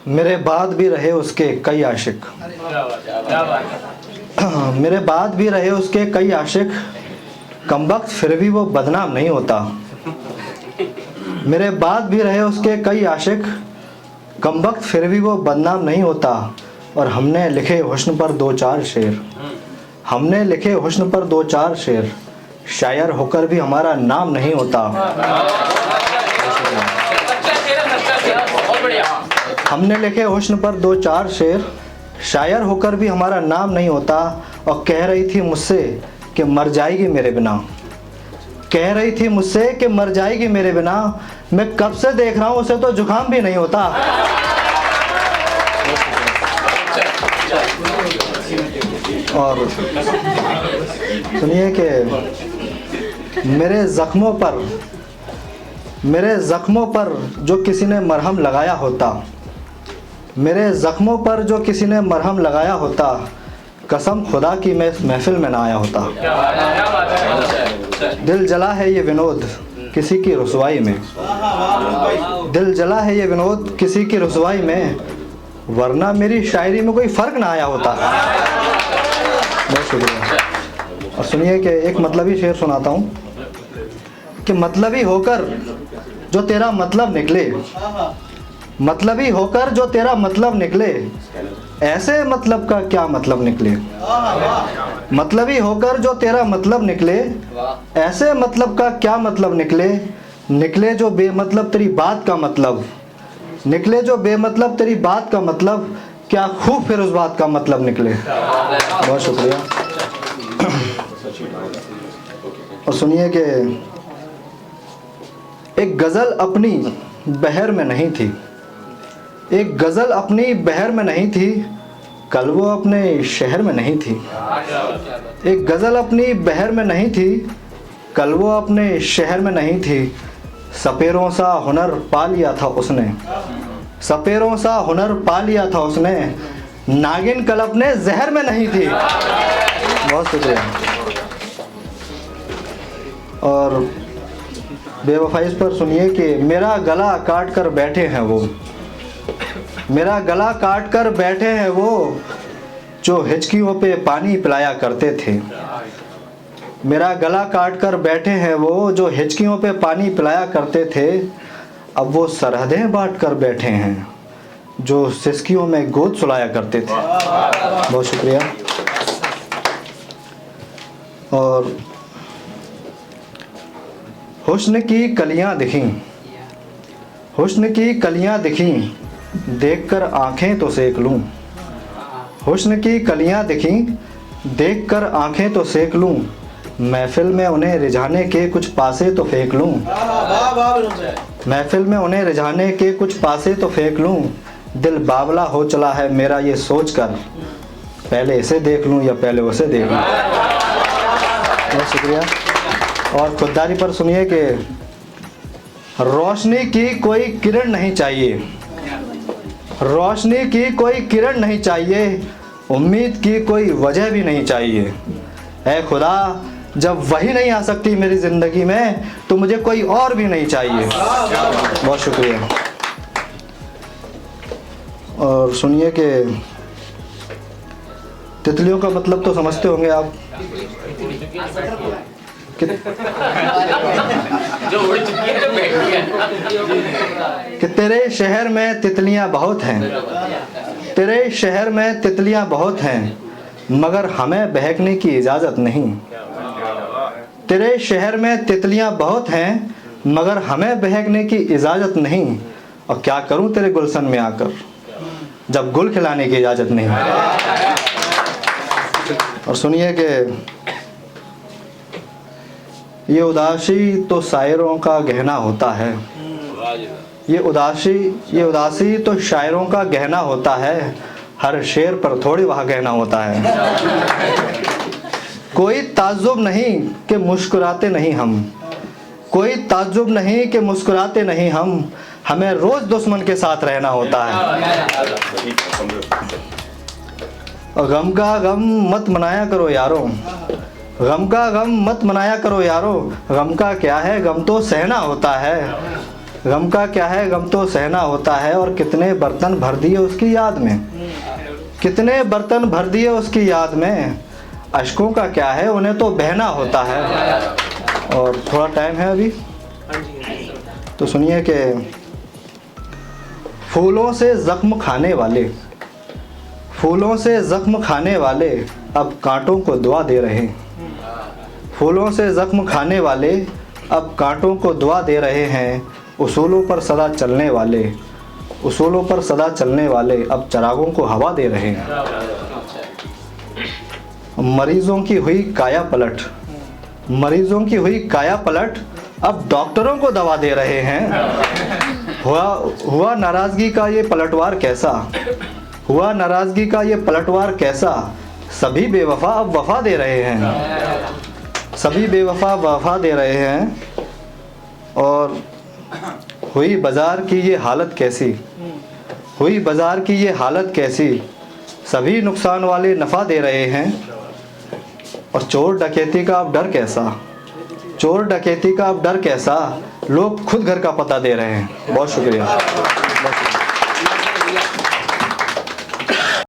मेरे बाद भी रहे उसके कई आशिक, मेरे बाद भी रहे उसके कई आशिक, कमबख्त फिर भी वो बदनाम नहीं होता। मेरे बाद भी रहे उसके कई आशिक, कमबख्त फिर भी वो बदनाम नहीं होता। और हमने लिखे हुस्न पर दो चार शेर, हमने लिखे हुस्न पर दो चार शेर, शायर होकर भी हमारा नाम नहीं होता। हमने लिखे हुस्न पर दो चार शेर, शायर होकर भी हमारा नाम नहीं होता। और कह रही थी मुझसे कि मर जाएगी मेरे बिना, कह रही थी मुझसे कि मर जाएगी मेरे बिना। मैं कब से देख रहा हूँ उसे तो जुकाम भी नहीं होता। और सुनिए कि मेरे ज़ख्मों पर जो किसी ने मरहम लगाया होता, मेरे ज़ख्मों पर जो किसी ने मरहम लगाया होता, कसम खुदा की मैं महफिल में ना आया होता। दिल जला है ये विनोद किसी की रुसवाई में, दिल जला है ये विनोद किसी की रुसवाई में, वरना मेरी शायरी में कोई फ़र्क ना आया होता। बहुत शुक्रिया। और सुनिए कि एक मतलबी शेर सुनाता हूँ कि मतलबी होकर जो तेरा मतलब निकले, मतलबी होकर जो तेरा मतलब निकले, ऐसे मतलब का क्या मतलब निकले। मतलबी होकर जो तेरा मतलब निकले, ऐसे मतलब का क्या मतलब निकले। निकले जो बेमतलब तेरी बात का मतलब, निकले जो बेमतलब तेरी बात का मतलब, क्या खूब फिर उस बात का मतलब निकले। बहुत शुक्रिया। और सुनिए कि एक गज़ल अपनी बहर में नहीं थी, एक गज़ल अपनी बहर में नहीं थी, कल वो अपने शहर में नहीं थी। एक गज़ल अपनी बहर में नहीं थी, कल वो अपने शहर में नहीं थी। सपेरों सा हुनर पा लिया था उसने, सपेरों सा हुनर पा लिया था उसने, नागिन कल अपने जहर में नहीं थी। बहुत शुक्रिया। और बेवफाई पर सुनिए कि मेरा गला काट कर बैठे हैं वो, मेरा गला काट कर बैठे हैं वो, जो हिचकियों पे पानी पिलाया करते थे। मेरा गला काट कर बैठे हैं वो, जो हिचकियों पे पानी पिलाया करते थे। अब वो सरहदें बांट कर बैठे हैं, जो सिसकियों में गोद सुलाया करते थे। बहुत शुक्रिया। और हुस्न की कलियां दिखीं, हुस्न की कलियां दिखीं, देखकर आंखें तो सेक लूं। हुस्न की कलियां दिखीं, देखकर आंखें तो सेक लूं, महफिल में उन्हें रिझाने के कुछ पासे तो फेंक लूं। महफिल में उन्हें रिझाने के कुछ पासे तो फेंक लूं, दिल बावला हो चला है मेरा ये सोचकर, पहले इसे देख लूं या पहले उसे देख लूं। बहुत शुक्रिया। और खुददारी पर सुनिए कि रोशनी की कोई किरण नहीं चाहिए, रोशनी की कोई किरण नहीं चाहिए, उम्मीद की कोई वजह भी नहीं चाहिए। ऐ खुदा, जब वही नहीं आ सकती मेरी ज़िंदगी में तो मुझे कोई और भी नहीं चाहिए। बहुत शुक्रिया। और सुनिए कि तितलियों का मतलब तो समझते होंगे आप कि तेरे शहर में तितलियां बहुत हैं, तेरे शहर में तितलियां बहुत हैं, मगर हमें बहकने की इजाज़त नहीं। तेरे शहर में तितलियां बहुत हैं, मगर हमें बहकने की इजाज़त नहीं। और क्या करूं तेरे गुलशन में आकर, जब गुल खिलाने की इजाज़त नहीं। और सुनिए कि ये उदासी तो शायरों का गहना होता है, ये उदासी तो शायरों का गहना होता है, हर शेर पर थोड़ी वहाँ गहना होता है। कोई ताज्जुब नहीं कि मुस्कुराते नहीं हम, कोई ताज्जुब नहीं कि मुस्कुराते नहीं हम, हमें रोज़ दुश्मन के साथ रहना होता है। और गम का गम मत मनाया करो यारों, गम का गम मत मनाया करो यारो, गम का क्या है, गम तो सहना होता है। गम का क्या है, गम तो सहना होता है, और कितने बर्तन भर दिए उसकी याद में, कितने बर्तन भर दिए उसकी याद में। अश्कों का क्या है, उन्हें तो बहना होता है। और थोड़ा टाइम है अभी, तो सुनिए कि फूलों से जख्म खाने वाले, फूलों से जख्म खाने वाले अब कांटों को दुआ दे रहे हैं। फूलों से जख्म खाने वाले अब कांटों को दुआ दे रहे हैं। उसूलों पर सदा चलने वाले, उसूलों पर सदा चलने वाले अब चरागों को हवा दे रहे हैं। मरीजों की हुई काया पलट, मरीजों की हुई काया पलट अब डॉक्टरों को दवा दे रहे हैं। हुआ नाराज़गी का ये पलटवार कैसा, हुआ नाराज़गी का ये पलटवार कैसा। सभी बेवफा अब वफा दे रहे हैं, सभी बेवफा वफा दे रहे हैं। और हुई बाज़ार की ये हालत कैसी, हुई बाज़ार की ये हालत कैसी। सभी नुकसान वाले नफ़ा दे रहे हैं। और चोर डकैती का अब डर कैसा, चोर डकैती का अब डर कैसा। लोग खुद घर का पता दे रहे हैं। बहुत शुक्रिया।